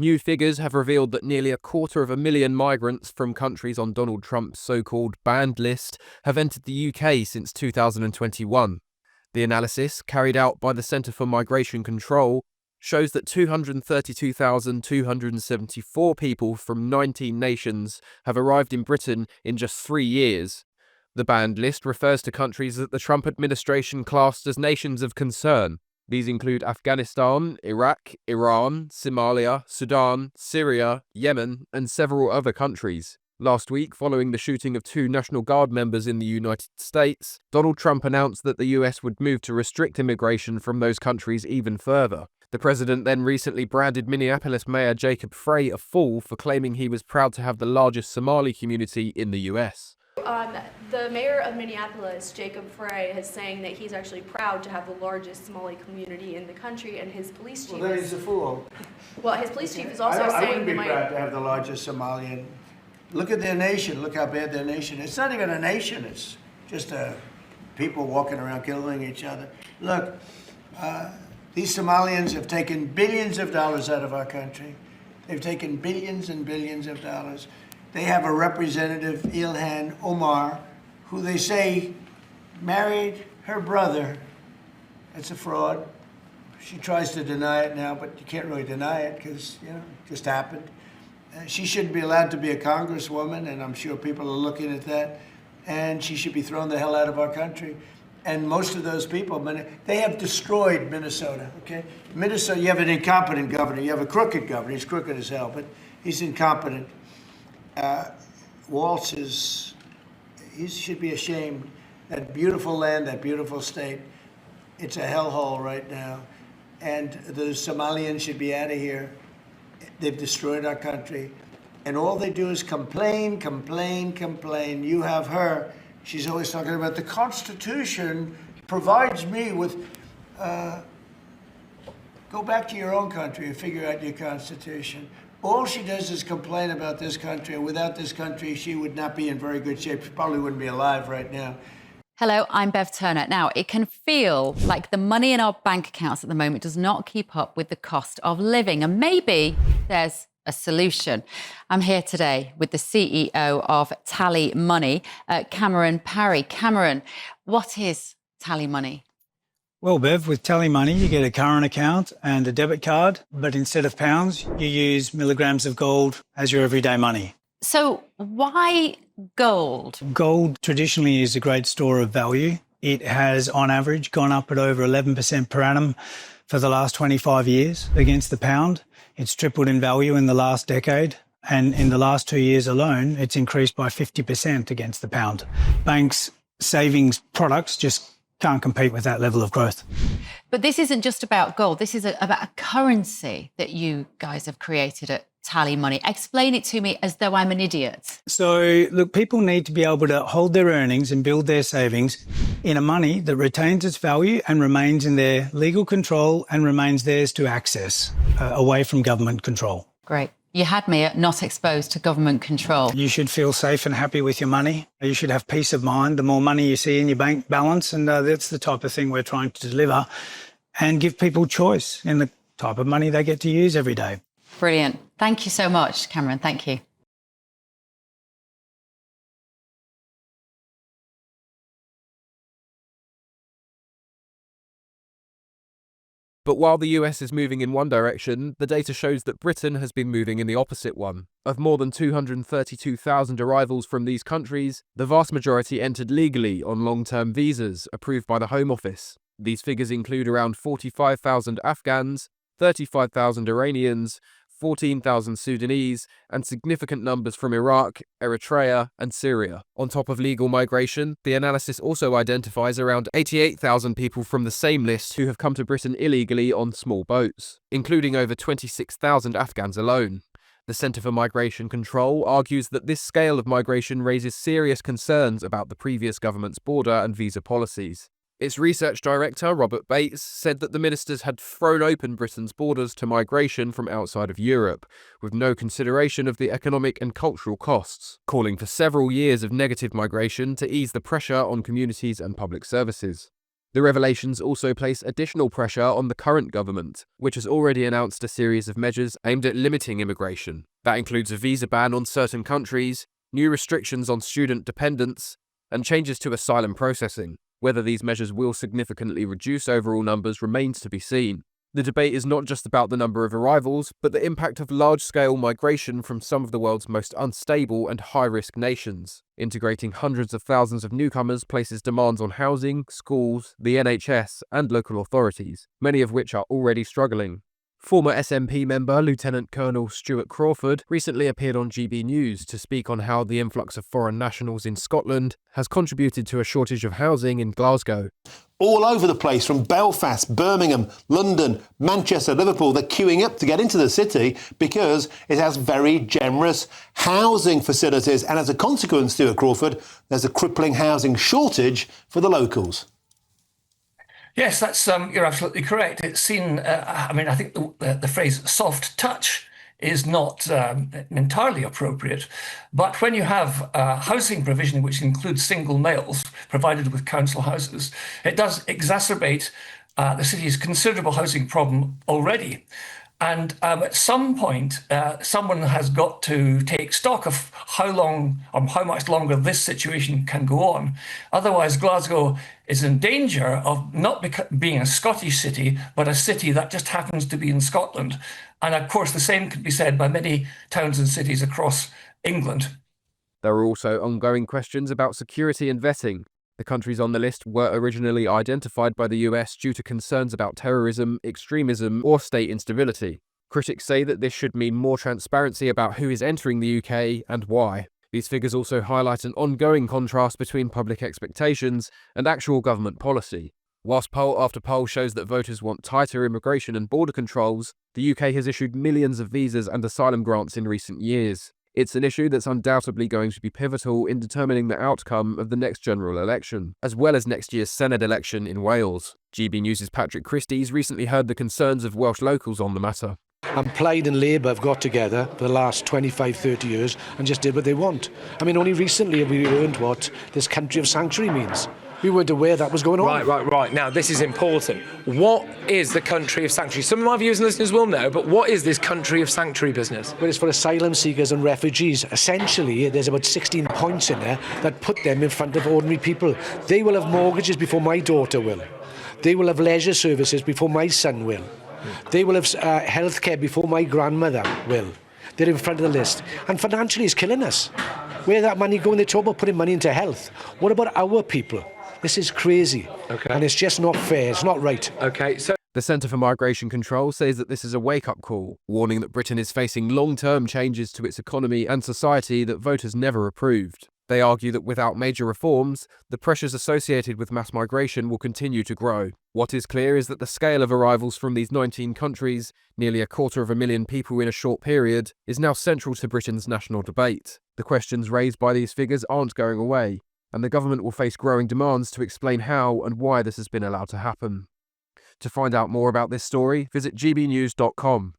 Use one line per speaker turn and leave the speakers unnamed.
New figures have revealed that nearly 250,000 migrants from countries on Donald Trump's so-called banned list have entered the UK since 2021. The analysis, carried out by the Centre for Migration Control, shows that 232,274 people from 19 nations have arrived in Britain in just 3 years. The banned list refers to countries that the Trump administration classed as nations of concern. These include Afghanistan, Iraq, Iran, Somalia, Sudan, Syria, Yemen, and several other countries. Last week, following the shooting of 2 National Guard members in the United States, Donald Trump announced that the US would move to restrict immigration from those countries even further. The president then recently branded Minneapolis Mayor Jacob Frey a fool for claiming he was proud to have the largest Somali community in the US.
The mayor of Minneapolis, Jacob Frey, is saying that he's actually proud to have the largest Somali community in the country, and his police chief.
Well, then he's a fool.
Well, his police chief is also saying
I wouldn't be proud to have the largest Somalian. Look at their nation. Look how bad their nation is. It's not even a nation. It's just people walking around killing each other. Look, these Somalians have taken billions of dollars out of our country. They've taken billions and billions of dollars. They have a representative, Ilhan Omar, who they say married her brother. That's a fraud. She tries to deny it now, but you can't really deny it because, it just happened. She shouldn't be allowed to be a congresswoman, and I'm sure people are looking at that. And she should be thrown the hell out of our country. And most of those people, they have destroyed Minnesota, okay? Minnesota, you have an incompetent governor. You have a crooked governor. He's crooked as hell, but he's incompetent. Walz he should be ashamed. That beautiful land, that beautiful state, it's a hellhole right now. And the Somalians should be out of here. They've destroyed our country. And all they do is complain, complain, complain. You have her. She's always talking about the Constitution provides me with, go back to your own country and figure out your Constitution. All she does is complain about this country, and without this country, she would not be in very good shape. She probably wouldn't be alive right now.
Hello, I'm Bev Turner. Now, it can feel like the money in our bank accounts at the moment does not keep up with the cost of living, and maybe there's a solution. I'm here today with the CEO of TallyMoney, Cameron Parry. Cameron, what is TallyMoney?
Well, Bev, with TallyMoney, you get a current account and a debit card, but instead of pounds, you use milligrams of gold as your everyday money.
So why gold?
Gold traditionally is a great store of value. It has, on average, gone up at over 11% per annum for the last 25 years against the pound. It's tripled in value in the last decade. And in the last 2 years alone, it's increased by 50% against the pound. Banks' savings products just can't compete with that level of growth.
But this isn't just about gold. This is about a currency that you guys have created at TallyMoney. Explain it to me as though I'm an idiot.
So, look, people need to be able to hold their earnings and build their savings in a money that retains its value and remains in their legal control and remains theirs to access, away from government control.
Great. You had me at not exposed to government control.
You should feel safe and happy with your money. You should have peace of mind. The more money you see in your bank balance, and that's the type of thing we're trying to deliver, and give people choice in the type of money they get to use every day.
Brilliant. Thank you so much, Cameron. Thank you.
But while the US is moving in one direction, the data shows that Britain has been moving in the opposite one. Of more than 232,000 arrivals from these countries, the vast majority entered legally on long-term visas approved by the Home Office. These figures include around 45,000 Afghans, 35,000 Iranians, 14,000 Sudanese, and significant numbers from Iraq, Eritrea, and Syria. On top of legal migration, the analysis also identifies around 88,000 people from the same list who have come to Britain illegally on small boats, including over 26,000 Afghans alone. The Centre for Migration Control argues that this scale of migration raises serious concerns about the previous government's border and visa policies. Its research director, Robert Bates, said that the ministers had thrown open Britain's borders to migration from outside of Europe, with no consideration of the economic and cultural costs, calling for several years of negative migration to ease the pressure on communities and public services. The revelations also place additional pressure on the current government, which has already announced a series of measures aimed at limiting immigration. That includes a visa ban on certain countries, new restrictions on student dependents, and changes to asylum processing. Whether these measures will significantly reduce overall numbers remains to be seen. The debate is not just about the number of arrivals, but the impact of large-scale migration from some of the world's most unstable and high-risk nations. Integrating hundreds of thousands of newcomers places demands on housing, schools, the NHS, and local authorities, many of which are already struggling. Former SNP member Lieutenant Colonel Stuart Crawford recently appeared on GB News to speak on how the influx of foreign nationals in Scotland has contributed to a shortage of housing in Glasgow.
All over the place, from Belfast, Birmingham, London, Manchester, Liverpool, they're queuing up to get into the city because it has very generous housing facilities. And as a consequence, Stuart Crawford, there's a crippling housing shortage for the locals.
Yes, that's you're absolutely correct. It's seen. I think the phrase "soft touch" is not entirely appropriate, but when you have housing provision which includes single males provided with council houses, it does exacerbate the city's considerable housing problem already. And at some point, someone has got to take stock of how long or how much longer this situation can go on. Otherwise, Glasgow is in danger of not being a Scottish city, but a city that just happens to be in Scotland. And of course, the same could be said by many towns and cities across England.
There are also ongoing questions about security and vetting. The countries on the list were originally identified by the US due to concerns about terrorism, extremism, or state instability. Critics say that this should mean more transparency about who is entering the UK and why. These figures also highlight an ongoing contrast between public expectations and actual government policy. Whilst poll after poll shows that voters want tighter immigration and border controls, the UK has issued millions of visas and asylum grants in recent years. It's an issue that's undoubtedly going to be pivotal in determining the outcome of the next general election, as well as next year's Senate election in Wales. GB News' Patrick Christie's recently heard the concerns of Welsh locals on the matter.
And Plaid and Labour have got together for the last 25, 30 years and just did what they want. I mean, only recently have we learned what this country of sanctuary means. We weren't aware that was going on.
Right. Now, this is important. What is the country of sanctuary? Some of my viewers and listeners will know, but what is this country of sanctuary business?
Well, it's for asylum seekers and refugees. Essentially, there's about 16 points in there that put them in front of ordinary people. They will have mortgages before my daughter will. They will have leisure services before my son will. They will have healthcare before my grandmother will. They're in front of the list. And financially, it's killing us. Where that money going? They talk about putting money into health. What about our people? This is crazy.
Okay.
And it's just not fair. It's not right.
Okay, so
The Centre for Migration Control says that this is a wake-up call, warning that Britain is facing long-term changes to its economy and society that voters never approved. They argue that without major reforms, the pressures associated with mass migration will continue to grow. What is clear is that the scale of arrivals from these 19 countries, nearly 250,000 people in a short period, is now central to Britain's national debate. The questions raised by these figures aren't going away, and the government will face growing demands to explain how and why this has been allowed to happen. To find out more about this story, visit gbnews.com.